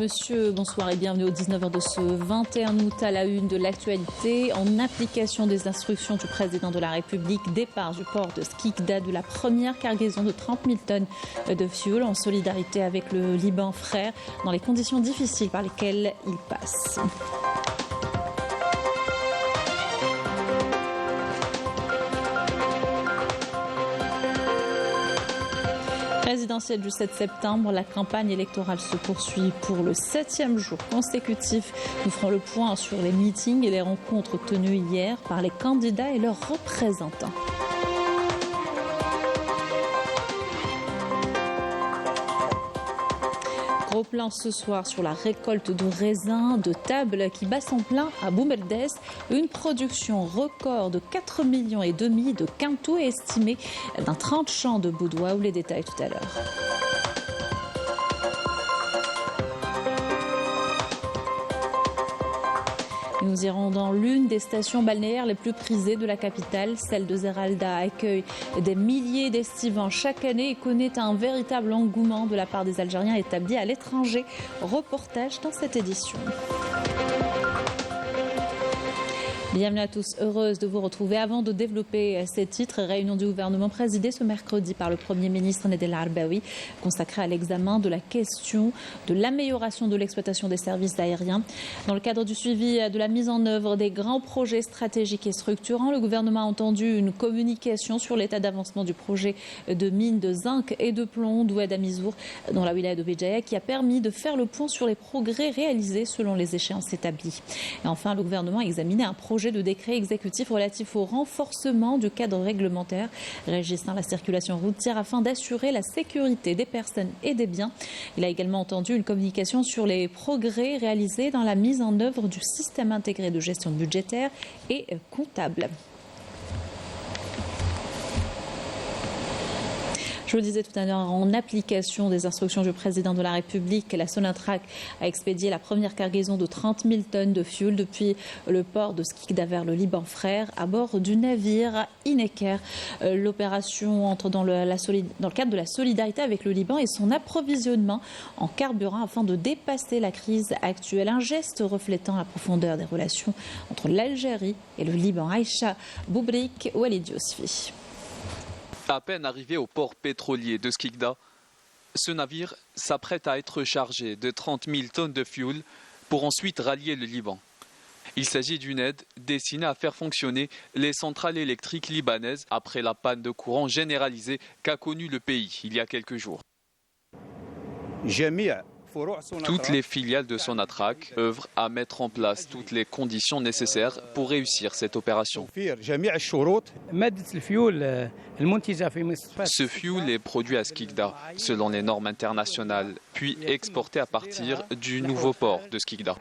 monsieur, bonsoir et bienvenue au 19h de ce 21 août à la une de l'actualité. En application des instructions du président de la République, départ du port de Skikda de la première cargaison de 30 000 tonnes de fioul en solidarité avec le Liban frère dans les conditions difficiles par lesquelles il passe. Présidentielle du 7 septembre, la campagne électorale se poursuit pour le 7e jour consécutif. Nous ferons le point sur les meetings et les rencontres tenues hier par les candidats et leurs représentants. Gros plan ce soir sur la récolte de raisins de table qui bat son plein à Boumeldes. Une production record de 4,5 millions de quintaux est estimée dans 30 champs de Boudoua. Où les détails tout à l'heure. Nous irons dans l'une des stations balnéaires les plus prisées de la capitale. Celle de Zeralda accueille des milliers d'estivants chaque année et connaît un véritable engouement de la part des Algériens établis à l'étranger. Reportage dans cette édition. Bienvenue à tous, heureuse de vous retrouver. Avant de développer ces titres, réunion du gouvernement présidée ce mercredi par le Premier ministre Nedel Arbaoui, consacrée à l'examen de la question de l'amélioration de l'exploitation des services aériens. Dans le cadre du suivi de la mise en œuvre des grands projets stratégiques et structurants, le gouvernement a entendu une communication sur l'état d'avancement du projet de mine de zinc et de plomb d'Oued Amizour dans la wilaya de Béjaïa qui a permis de faire le point sur les progrès réalisés selon les échéances établies. Et enfin, le gouvernement a examiné un projet de décret exécutif relatif au renforcement du cadre réglementaire régissant la circulation routière afin d'assurer la sécurité des personnes et des biens. Il a également entendu une communication sur les progrès réalisés dans la mise en œuvre du système intégré de gestion budgétaire et comptable. Je vous le disais tout à l'heure, en application des instructions du président de la République, la Sonatrach a expédié la première cargaison de 30 000 tonnes de fioul depuis le port de Skikda vers le Liban frère à bord du navire Ineker. L'opération entre dans le cadre de la solidarité avec le Liban et son approvisionnement en carburant afin de dépasser la crise actuelle. Un geste reflétant la profondeur des relations entre l'Algérie et le Liban. Aïcha Boubrik, Walid Yousfi. À peine arrivé au port pétrolier de Skikda, ce navire s'apprête à être chargé de 30 000 tonnes de fioul pour ensuite rallier le Liban. Il s'agit d'une aide destinée à faire fonctionner les centrales électriques libanaises après la panne de courant généralisée qu'a connue le pays il y a quelques jours. Toutes les filiales de Sonatrach œuvrent à mettre en place toutes les conditions nécessaires pour réussir cette opération. Ce fioul est produit à Skikda selon les normes internationales, puis exporté à partir du nouveau port de Skikda.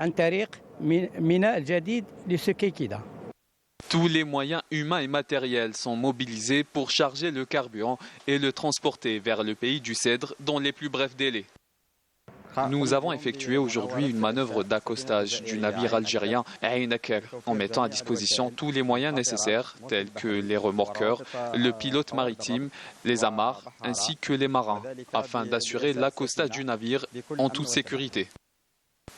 Tous les moyens humains et matériels sont mobilisés pour charger le carburant et le transporter vers le pays du Cèdre dans les plus brefs délais. Nous avons effectué aujourd'hui une manœuvre d'accostage du navire algérien Ineker en mettant à disposition tous les moyens nécessaires tels que les remorqueurs, le pilote maritime, les amarres ainsi que les marins afin d'assurer l'accostage du navire en toute sécurité.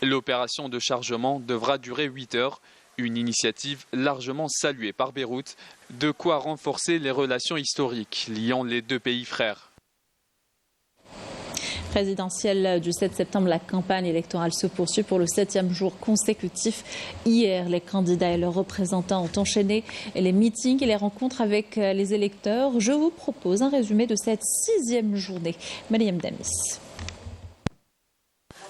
L'opération de chargement devra durer 8 heures, une initiative largement saluée par Beyrouth, de quoi renforcer les relations historiques liant les deux pays frères. Présidentielle du 7 septembre, la campagne électorale se poursuit pour le 7e jour consécutif. Hier, les candidats et leurs représentants ont enchaîné les meetings et les rencontres avec les électeurs. Je vous propose un résumé de cette 6e journée. Mariam Damis.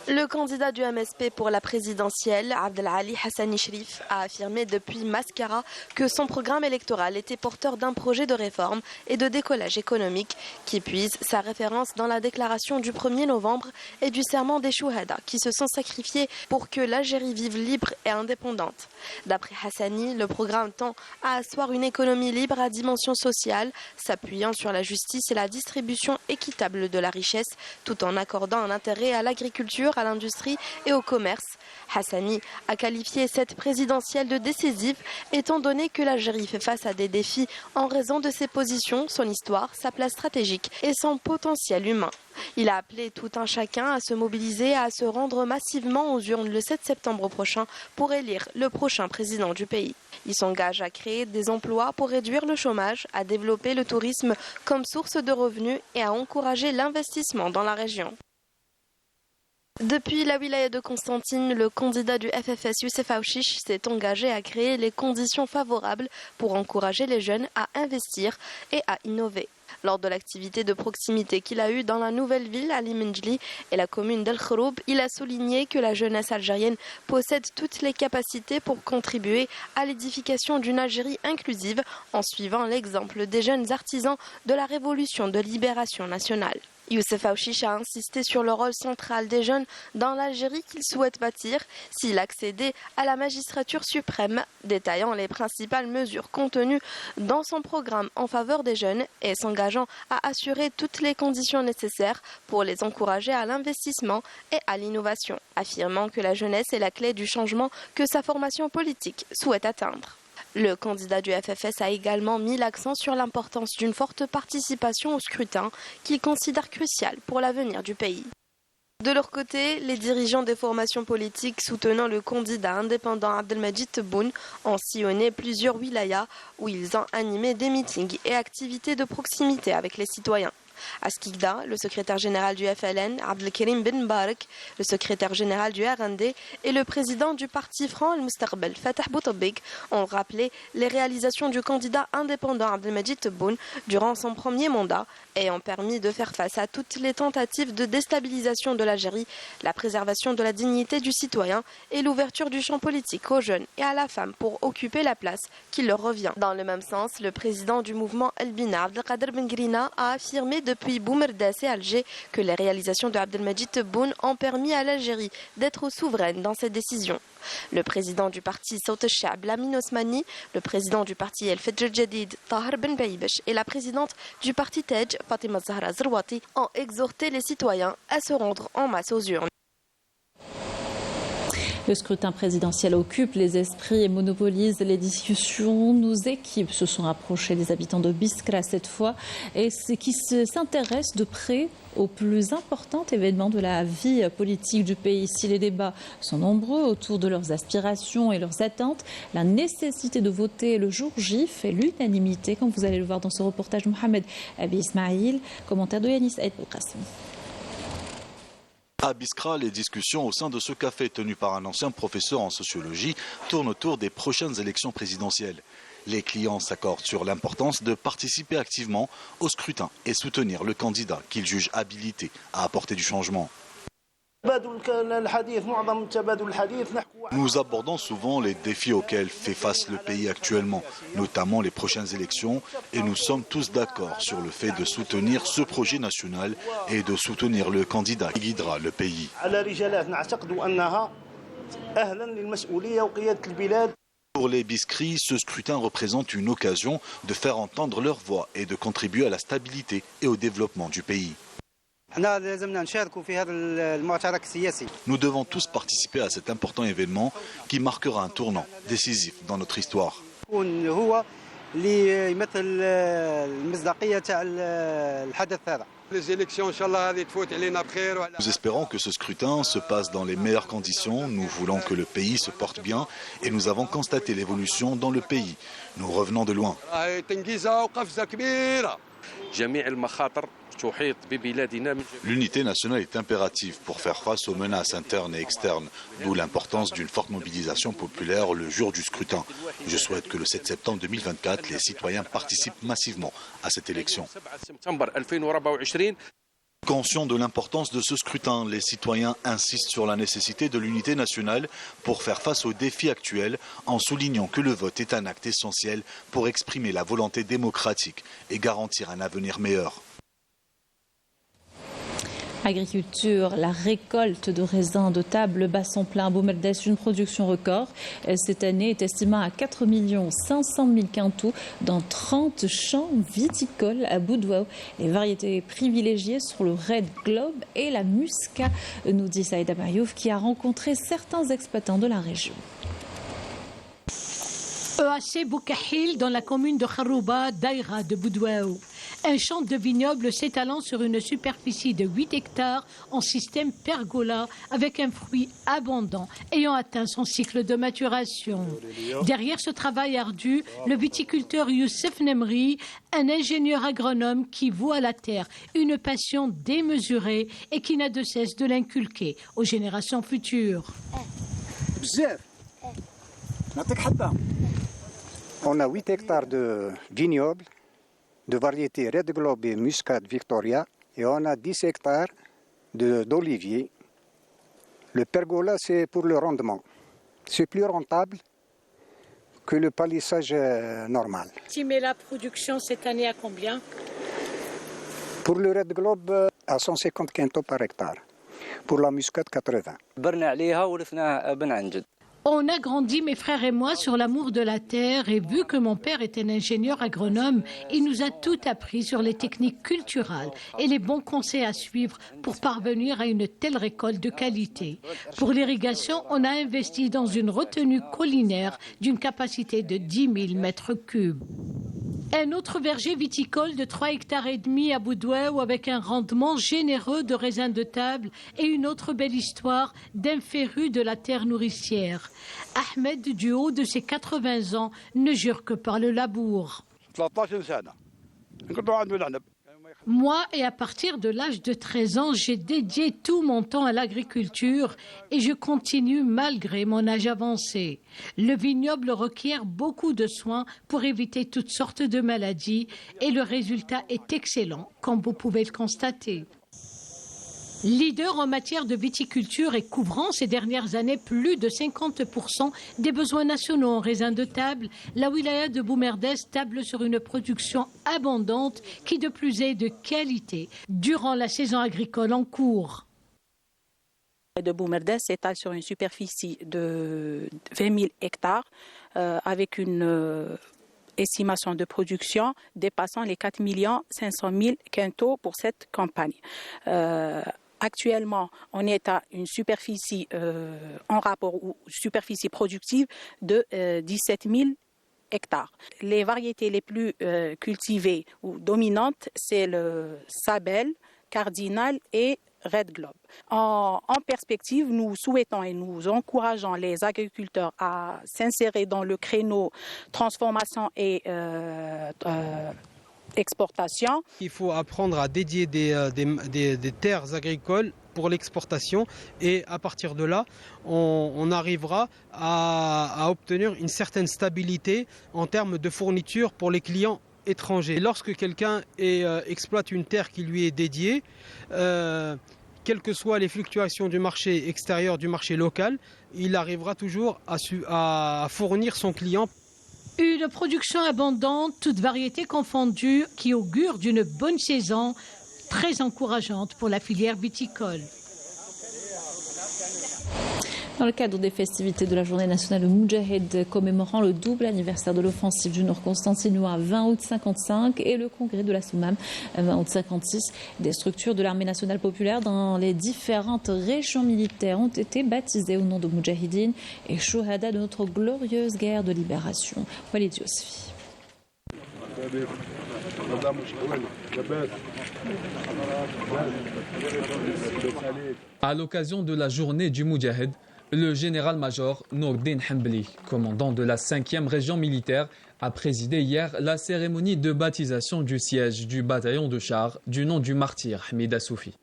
Le candidat du MSP pour la présidentielle, Abdelali Hassani Shrif, a affirmé depuis Mascara que son programme électoral était porteur d'un projet de réforme et de décollage économique qui puise sa référence dans la déclaration du 1er novembre et du serment des Chouhada qui se sont sacrifiés pour que l'Algérie vive libre et indépendante. D'après Hassani, le programme tend à asseoir une économie libre à dimension sociale, s'appuyant sur la justice et la distribution équitable de la richesse, tout en accordant un intérêt à l'agriculture à l'industrie et au commerce. Hassani a qualifié cette présidentielle de décisive étant donné que l'Algérie fait face à des défis en raison de ses positions, son histoire, sa place stratégique et son potentiel humain. Il a appelé tout un chacun à se mobiliser et à se rendre massivement aux urnes le 7 septembre prochain pour élire le prochain président du pays. Il s'engage à créer des emplois pour réduire le chômage, à développer le tourisme comme source de revenus et à encourager l'investissement dans la région. Depuis la wilaya de Constantine, le candidat du FFS Youssef Aouchiche s'est engagé à créer les conditions favorables pour encourager les jeunes à investir et à innover. Lors de l'activité de proximité qu'il a eue dans la nouvelle ville Ali Menjli et la commune d'El Khoroub, il a souligné que la jeunesse algérienne possède toutes les capacités pour contribuer à l'édification d'une Algérie inclusive en suivant l'exemple des jeunes artisans de la révolution de libération nationale. Youssef Aouchiche a insisté sur le rôle central des jeunes dans l'Algérie qu'il souhaite bâtir s'il accédait à la magistrature suprême, détaillant les principales mesures contenues dans son programme en faveur des jeunes et s'engageant à assurer toutes les conditions nécessaires pour les encourager à l'investissement et à l'innovation, affirmant que la jeunesse est la clé du changement que sa formation politique souhaite atteindre. Le candidat du FFS a également mis l'accent sur l'importance d'une forte participation au scrutin qu'il considère crucial pour l'avenir du pays. De leur côté, les dirigeants des formations politiques soutenant le candidat indépendant Abdelmajid Tebboune ont sillonné plusieurs wilayas où ils ont animé des meetings et activités de proximité avec les citoyens. À Skikda, le secrétaire général du FLN, Abdelkerim Ben Mbarak, le secrétaire général du RND et le président du parti Franc El Mustaqbel, Fatah Boutobik, ont rappelé les réalisations du candidat indépendant Abdelmajid Tebboune durant son premier mandat et ont permis de faire face à toutes les tentatives de déstabilisation de l'Algérie, la préservation de la dignité du citoyen et l'ouverture du champ politique aux jeunes et à la femme pour occuper la place qui leur revient. Dans le même sens, le président du mouvement El Bina, Abdelkader Ben Grina, a affirmé depuis Boumerdas et Alger que les réalisations de Abdelmajid Tebboune ont permis à l'Algérie d'être souveraine dans ses décisions. Le président du parti Sawt al-Sha'b, Lamine Osmani, le président du parti El Fajr Jadid, Tahar Ben Baïbesh et la présidente du parti Tej, Fatima Zahra Zerwati, ont exhorté les citoyens à se rendre en masse aux urnes. Le scrutin présidentiel occupe les esprits et monopolise les discussions. Nos équipes se sont rapprochées des habitants de Biskra cette fois et qui s'intéressent de près au plus important événement de la vie politique du pays. Si les débats sont nombreux autour de leurs aspirations et leurs attentes, la nécessité de voter le jour J fait l'unanimité, comme vous allez le voir dans ce reportage. Mohamed Abi Ismail, commentaire de Yanis Aïd Belkacem. À Biskra, les discussions au sein de ce café tenu par un ancien professeur en sociologie tournent autour des prochaines élections présidentielles. Les clients s'accordent sur l'importance de participer activement au scrutin et soutenir le candidat qu'ils jugent habilité à apporter du changement. Nous abordons souvent les défis auxquels fait face le pays actuellement, notamment les prochaines élections, et nous sommes tous d'accord sur le fait de soutenir ce projet national et de soutenir le candidat qui guidera le pays. Pour les Biskris, ce scrutin représente une occasion de faire entendre leur voix et de contribuer à la stabilité et au développement du pays. Nous devons tous participer à cet important événement qui marquera un tournant décisif dans notre histoire. Nous espérons que ce scrutin se passe dans les meilleures conditions. Nous voulons que le pays se porte bien et nous avons constaté l'évolution dans le pays. Nous revenons de loin. L'unité nationale est impérative pour faire face aux menaces internes et externes, d'où l'importance d'une forte mobilisation populaire le jour du scrutin. Je souhaite que le 7 septembre 2024, les citoyens participent massivement à cette élection. Conscients de l'importance de ce scrutin, les citoyens insistent sur la nécessité de l'unité nationale pour faire face aux défis actuels en soulignant que le vote est un acte essentiel pour exprimer la volonté démocratique et garantir un avenir meilleur. Agriculture, la récolte de raisins de table bat son plein à Boumerdès, une production record. Cette année est estimée à 4 500 000 quintaux dans 30 champs viticoles à Boudouaou. Les variétés privilégiées sont le Red Globe et la Muscat, nous dit Saïda Bayouf, qui a rencontré certains exploitants de la région. EAC Boukahil dans la commune de Kharouba, Daïra de Boudouaou. Un champ de vignoble s'étalant sur une superficie de 8 hectares en système pergola avec un fruit abondant ayant atteint son cycle de maturation. Derrière ce travail ardu, le viticulteur Youssef Nemri, un ingénieur agronome qui voit à la terre une passion démesurée et qui n'a de cesse de l'inculquer aux générations futures. On a 8 hectares de vignobles de variété Red Globe et Muscat Victoria et on a 10 hectares d'oliviers. Le pergola, c'est pour le rendement. C'est plus rentable que le palissage normal. Estimez la production cette année à combien? Pour le Red Globe, à 150 quintaux par hectare. Pour la Muscat, 80. On a grandi, mes frères et moi, sur l'amour de la terre et vu que mon père était un ingénieur agronome, il nous a tout appris sur les techniques culturales et les bons conseils à suivre pour parvenir à une telle récolte de qualité. Pour l'irrigation, on a investi dans une retenue collinaire d'une capacité de 10 000 mètres cubes. Un autre verger viticole de 3,5 hectares à Boudouaou avec un rendement généreux de raisins de table et une autre belle histoire d'un féru de la terre nourricière. Ahmed, du haut de ses 80 ans, ne jure que par le labour. Moi, et à partir de l'âge de 13 ans, j'ai dédié tout mon temps à l'agriculture et je continue malgré mon âge avancé. Le vignoble requiert beaucoup de soins pour éviter toutes sortes de maladies et le résultat est excellent, comme vous pouvez le constater. Leader en matière de viticulture et couvrant ces dernières années plus de 50% des besoins nationaux en raisins de table, la wilaya de Boumerdès table sur une production abondante qui de plus est de qualité durant la saison agricole en cours. De Boumerdès s'étale sur une superficie de 20 000 hectares avec une estimation de production dépassant les 4 500 000 quintaux pour cette campagne. Actuellement, on est à une superficie en rapport aux superficies productives de 17 000 hectares. Les variétés les plus cultivées ou dominantes, c'est le Sabel, Cardinal et Red Globe. En perspective, nous souhaitons et nous encourageons les agriculteurs à s'insérer dans le créneau transformation et exportation. Il faut apprendre à dédier des terres agricoles pour l'exportation et à partir de là, on arrivera à obtenir une certaine stabilité en termes de fourniture pour les clients étrangers. Lorsque quelqu'un exploite une terre qui lui est dédiée, quelles que soient les fluctuations du marché extérieur, du marché local, il arrivera toujours à fournir son client. Une production abondante, toutes variétés confondues, qui augure d'une bonne saison, très encourageante pour la filière viticole. Dans le cadre des festivités de la journée nationale de Moudjahid commémorant le double anniversaire de l'offensive du Nord constantinois 20 août 55 et le congrès de la Soumam 20 août 56, des structures de l'armée nationale populaire dans les différentes régions militaires ont été baptisées au nom de Moudjahidine et Chouhada de notre glorieuse guerre de libération. Walid Yousfi. À l'occasion de la journée du Moudjahid, le général-major Nourdine Hambli, commandant de la 5e région militaire, a présidé hier la cérémonie de baptisation du siège du bataillon de chars du nom du martyr Hamida Soufi.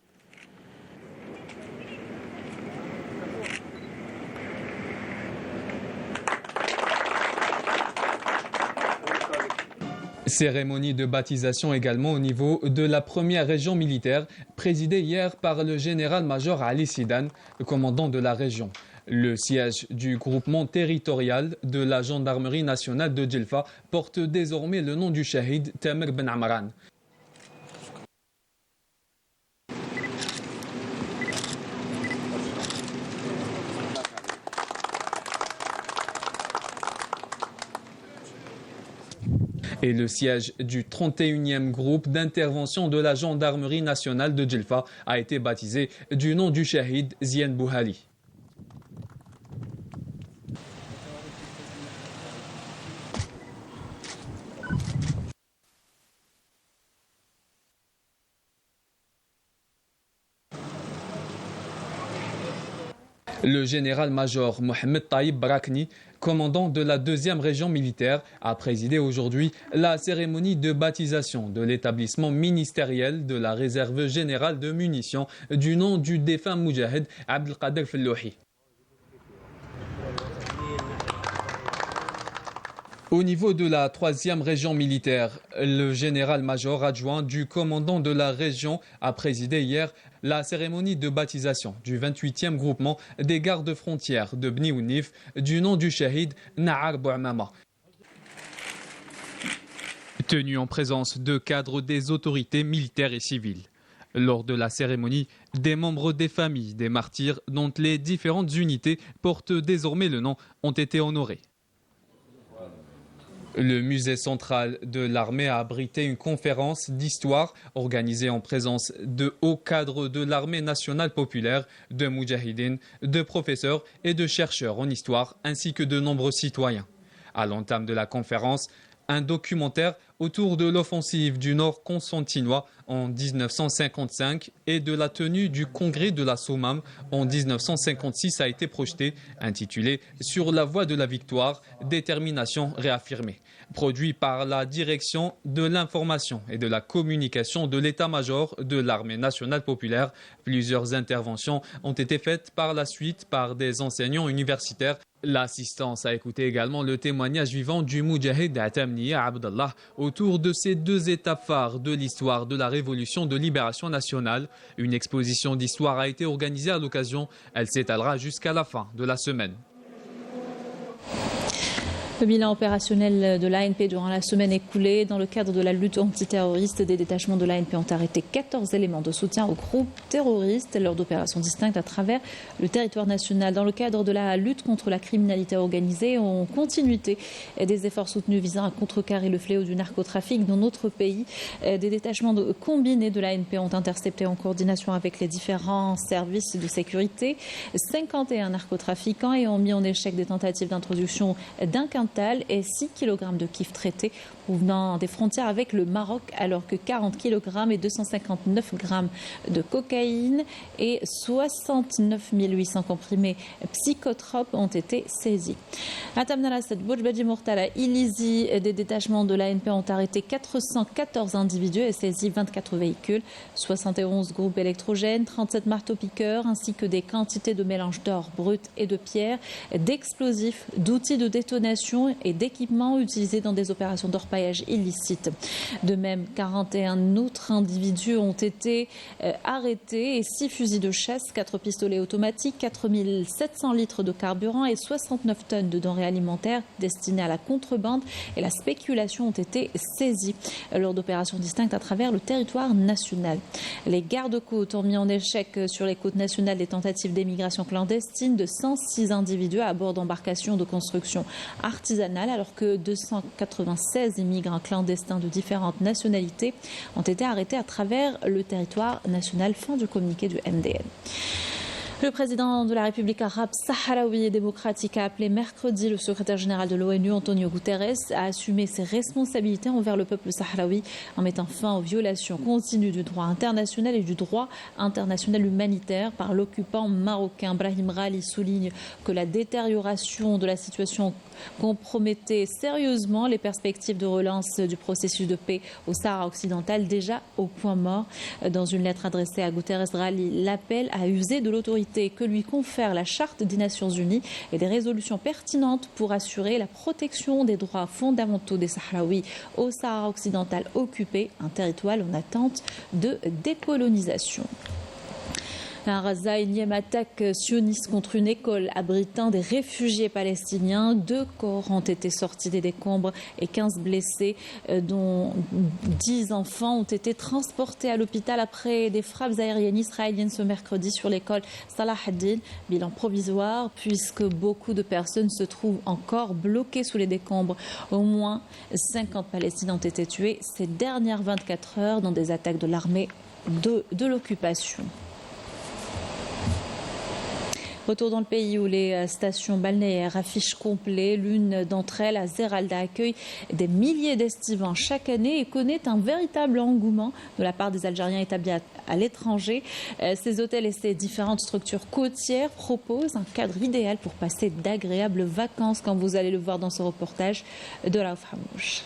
Cérémonie de baptisation également au niveau de la 1re région militaire, présidée hier par le général-major Ali Sidane, le commandant de la région. Le siège du groupement territorial de la gendarmerie nationale de Djelfa porte désormais le nom du shahid Tamer Ben Amran. Et le siège du 31e groupe d'intervention de la gendarmerie nationale de Djelfa a été baptisé du nom du shahid Zien Bouhali. Le général-major Mohamed Taïb Brakni, commandant de la 2e région militaire, a présidé aujourd'hui la cérémonie de baptisation de l'établissement ministériel de la réserve générale de munitions du nom du défunt Moujahid Abdelkader Fellouhi. Au niveau de la 3e région militaire, le général-major adjoint du commandant de la région a présidé hier la cérémonie de baptisation du 28e groupement des gardes-frontières de Bni Ounif du nom du shahid Nahar Bouamama. Tenu en présence de cadres des autorités militaires et civiles. Lors de la cérémonie, des membres des familles des martyrs dont les différentes unités portent désormais le nom ont été honorés. Le musée central de l'armée a abrité une conférence d'histoire organisée en présence de hauts cadres de l'armée nationale populaire, de moudjahidines, de professeurs et de chercheurs en histoire, ainsi que de nombreux citoyens. À l'entame de la conférence, un documentaire autour de l'offensive du Nord constantinois en 1955 et de la tenue du congrès de la Sommam en 1956 a été projeté, intitulé « Sur la voie de la victoire, détermination réaffirmée », produit par la direction de l'information et de la communication de l'état-major de l'armée nationale populaire. Plusieurs interventions ont été faites par la suite par des enseignants universitaires. L'assistance a écouté également le témoignage vivant du Moudjahid Atamniya Abdallah autour de ces 2 étapes phares de l'histoire de la Révolution de libération nationale. Une exposition d'histoire a été organisée à l'occasion. Elle s'étalera jusqu'à la fin de la semaine. Le bilan opérationnel de l'ANP durant la semaine écoulée. Dans le cadre de la lutte antiterroriste, des détachements de l'ANP ont arrêté 14 éléments de soutien aux groupes terroristes lors d'opérations distinctes à travers le territoire national. Dans le cadre de la lutte contre la criminalité organisée, en continuité des efforts soutenus visant à contrecarrer le fléau du narcotrafic dans notre pays, des détachements combinés de l'ANP ont intercepté en coordination avec les différents services de sécurité 51 narcotrafiquants et ont mis en échec des tentatives d'introduction d'un quintal et 6 kg de kiff traités provenant des frontières avec le Maroc, alors que 40 kg et 259 g de cocaïne et 69 800 comprimés psychotropes ont été saisis. À Tamnarasset, Boujbadji Mortala, Ilizi, des détachements de l'ANP ont arrêté 414 individus et saisi 24 véhicules, 71 groupes électrogènes, 37 marteaux-piqueurs ainsi que des quantités de mélange d'or brut et de pierre, d'explosifs, d'outils de détonation et d'équipements utilisés dans des opérations d'orpaillage illicites. De même, 41 autres individus ont été arrêtés et 6 fusils de chasse, 4 pistolets automatiques, 4700 litres de carburant et 69 tonnes de denrées alimentaires destinées à la contrebande et la spéculation ont été saisis lors d'opérations distinctes à travers le territoire national. Les gardes-côtes ont mis en échec sur les côtes nationales des tentatives d'émigration clandestine de 106 individus à bord d'embarcations de construction artisanale, alors que 296 immigrants clandestins de différentes nationalités ont été arrêtés à travers le territoire national. Fin du communiqué du MDN. Le président de la République arabe sahraoui et démocratique a appelé mercredi le secrétaire général de l'ONU, Antonio Guterres, à assumer ses responsabilités envers le peuple sahraoui en mettant fin aux violations continues du droit international et du droit international humanitaire par l'occupant marocain. Brahim Rali souligne que la détérioration de la situation compromettait sérieusement les perspectives de relance du processus de paix au Sahara occidental, déjà au point mort. Dans une lettre adressée à Guterres, Rali l'appelle à user de l'autorité que lui confère la Charte des Nations Unies et des résolutions pertinentes pour assurer la protection des droits fondamentaux des Sahraouis au Sahara occidental occupé, un territoire en attente de décolonisation. À Gaza, énième attaque sioniste contre une école abritant des réfugiés palestiniens. 2 corps ont été sortis des décombres et 15 blessés, dont 10 enfants ont été transportés à l'hôpital après des frappes aériennes israéliennes ce mercredi sur l'école Salah ad-Din. Bilan provisoire puisque beaucoup de personnes se trouvent encore bloquées sous les décombres. Au moins 50 Palestiniens ont été tués ces dernières 24 heures dans des attaques de l'armée de l'occupation. Retour dans le pays où les stations balnéaires affichent complet. L'une d'entre elles, à Zeralda, accueille des milliers d'estivants chaque année et connaît un véritable engouement de la part des Algériens établis à l'étranger. Ces hôtels et ces différentes structures côtières proposent un cadre idéal pour passer d'agréables vacances, comme vous allez le voir dans ce reportage de Raouf Hamouche.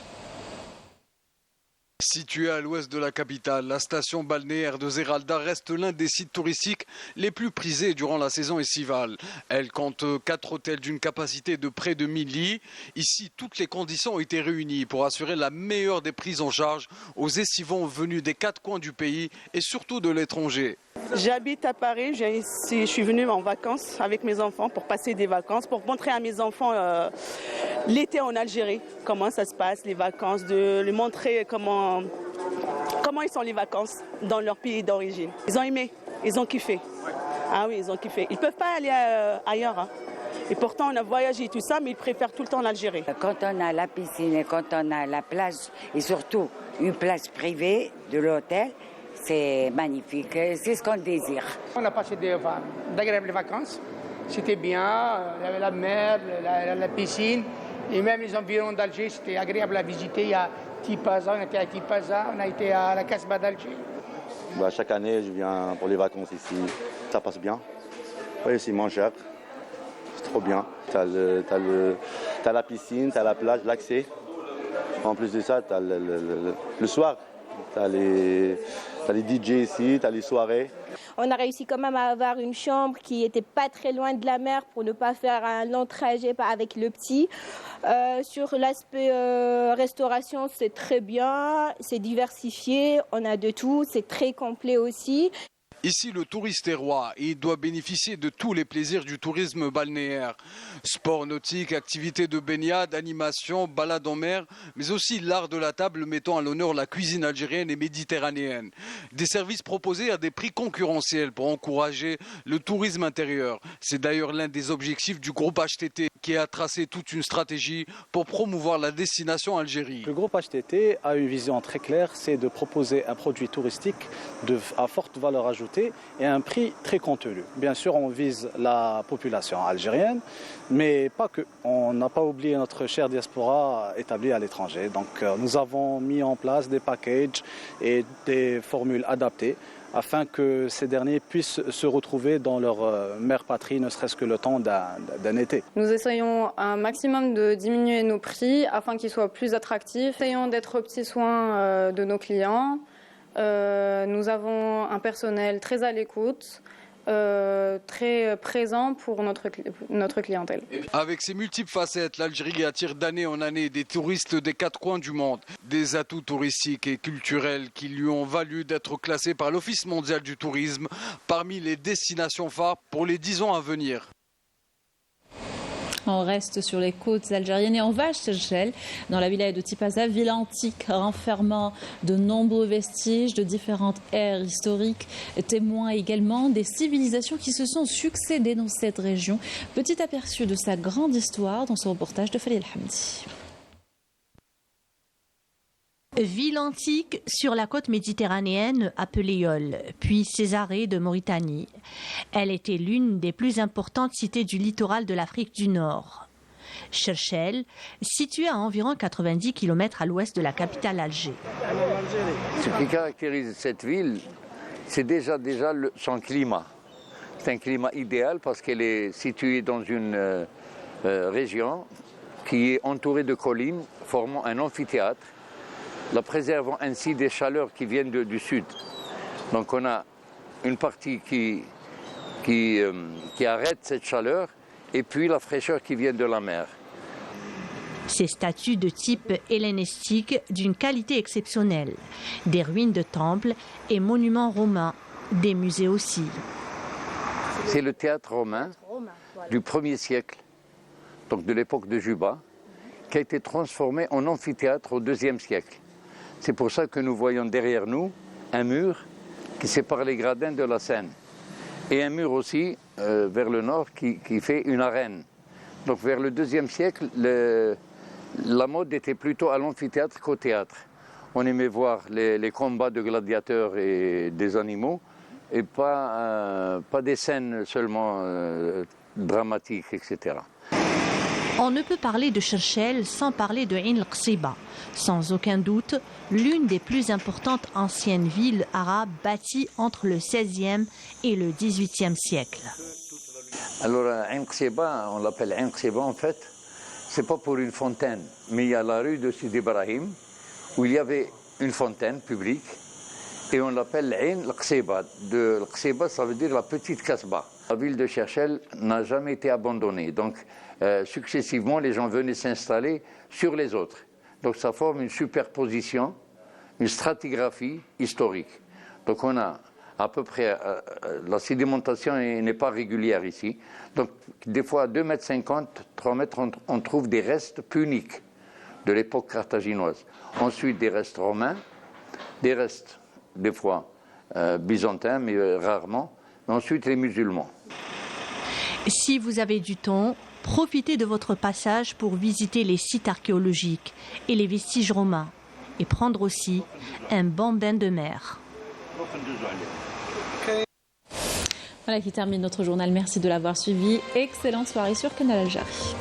Située à l'ouest de la capitale, la station balnéaire de Zeralda reste l'un des sites touristiques les plus prisés durant la saison estivale. Elle compte 4 hôtels d'une capacité de près de 1000 lits. Ici, toutes les conditions ont été réunies pour assurer la meilleure des prises en charge aux estivants venus des 4 coins du pays et surtout de l'étranger. J'habite à Paris, je suis venue en vacances avec mes enfants pour passer des vacances, pour montrer à mes enfants l'été en Algérie, comment ça se passe, les vacances, de leur montrer comment ils sont les vacances dans leur pays d'origine. Ils ont aimé, ils ont kiffé. Ah oui, ils ont kiffé. Ils ne peuvent pas aller ailleurs. Hein. Et pourtant, on a voyagé et tout ça, mais ils préfèrent tout le temps l'Algérie. Quand on a la piscine et quand on a la plage, et surtout une place privée de l'hôtel, c'est magnifique, c'est ce qu'on désire. On a passé d'agréables vacances, c'était bien, il y avait la mer, la piscine, et même les environs d'Alger, c'était agréable à visiter. Il y a Tipaza, on était à Tipaza, on a été à la Casbah d'Alger. Chaque année, je viens pour les vacances ici, ça passe bien. Oui, c'est moins cher, c'est trop bien. T'as la piscine, t'as la plage, l'accès. En plus de ça, t'as le soir, t'as les DJ ici, t'as les soirées. On a réussi quand même à avoir une chambre qui n'était pas très loin de la mer pour ne pas faire un long trajet avec le petit. Sur l'aspect restauration, c'est très bien, c'est diversifié, on a de tout, c'est très complet aussi. Ici, le touriste est roi et il doit bénéficier de tous les plaisirs du tourisme balnéaire. Sport nautique, activités de baignade, animation, balade en mer, mais aussi l'art de la table mettant à l'honneur la cuisine algérienne et méditerranéenne. Des services proposés à des prix concurrentiels pour encourager le tourisme intérieur. C'est d'ailleurs l'un des objectifs du groupe HTT qui a tracé toute une stratégie pour promouvoir la destination Algérie. Le groupe HTT a une vision très claire, c'est de proposer un produit touristique à forte valeur ajoutée et à un prix très contenu. Bien sûr, on vise la population algérienne, mais pas que. On n'a pas oublié notre chère diaspora établie à l'étranger. Donc nous avons mis en place des packages et des formules adaptées afin que ces derniers puissent se retrouver dans leur mère patrie, ne serait-ce que le temps d'un été. Nous essayons un maximum de diminuer nos prix afin qu'ils soient plus attractifs. Essayons d'être aux petits soins de nos clients. Nous avons un personnel très à l'écoute, très présent pour notre clientèle. Avec ses multiples facettes, l'Algérie attire d'année en année des touristes des 4 coins du monde. Des atouts touristiques et culturels qui lui ont valu d'être classés par l'Office mondial du tourisme parmi les destinations phares pour les 10 ans à venir. On reste sur les côtes algériennes et on va à Cherchel, dans la wilaya de Tipaza, ville antique renfermant de nombreux vestiges de différentes ères historiques, témoins également des civilisations qui se sont succédées dans cette région. Petit aperçu de sa grande histoire dans ce reportage de Falil Hamdi. Ville antique sur la côte méditerranéenne appelée Yol, puis Césarée de Mauritanie. Elle était l'une des plus importantes cités du littoral de l'Afrique du Nord. Cherchel, située à environ 90 km à l'ouest de la capitale Alger. Ce qui caractérise cette ville, c'est déjà son climat. C'est un climat idéal parce qu'elle est située dans une région qui est entourée de collines formant un amphithéâtre, la préservant ainsi des chaleurs qui viennent du sud. Donc on a une partie qui arrête cette chaleur et puis la fraîcheur qui vient de la mer. Ces statues de type hellénistique d'une qualité exceptionnelle, des ruines de temples et monuments romains, des musées aussi. C'est le théâtre romain du 1er siècle, donc de l'époque de Juba, qui a été transformé en amphithéâtre au 2e siècle. C'est pour ça que nous voyons derrière nous un mur qui sépare les gradins de la Seine. Et un mur aussi vers le nord qui fait une arène. Donc vers le 2e siècle, la mode était plutôt à l'amphithéâtre qu'au théâtre. On aimait voir les combats de gladiateurs et des animaux, et pas des scènes seulement dramatiques, etc. On ne peut parler de Cherchel sans parler de Ain el-Qsiba. Sans aucun doute, l'une des plus importantes anciennes villes arabes bâties entre le XVIe et le XVIIIe siècle. Alors, Ain el-Qsiba, on l'appelle Ain el-Qsiba en fait, c'est pas pour une fontaine, mais il y a la rue de Sidi Ibrahim où il y avait une fontaine publique et on l'appelle Ain el-Qsiba. El-Qsiba, ça veut dire la petite Kasbah. La ville de Cherchel n'a jamais été abandonnée, donc successivement les gens venaient s'installer sur les autres. Donc ça forme une superposition, une stratigraphie historique. Donc on a à peu près, la sédimentation n'est pas régulière ici. Donc des fois à 2,50 m, 3 mètres, on trouve des restes puniques de l'époque carthaginoise. Ensuite des restes romains, des restes des fois byzantins, mais rarement. Mais ensuite les musulmans. Si vous avez du temps, profitez de votre passage pour visiter les sites archéologiques et les vestiges romains et prendre aussi un bon bain de mer. Voilà qui termine notre journal. Merci de l'avoir suivi. Excellente soirée sur Canal Algérie.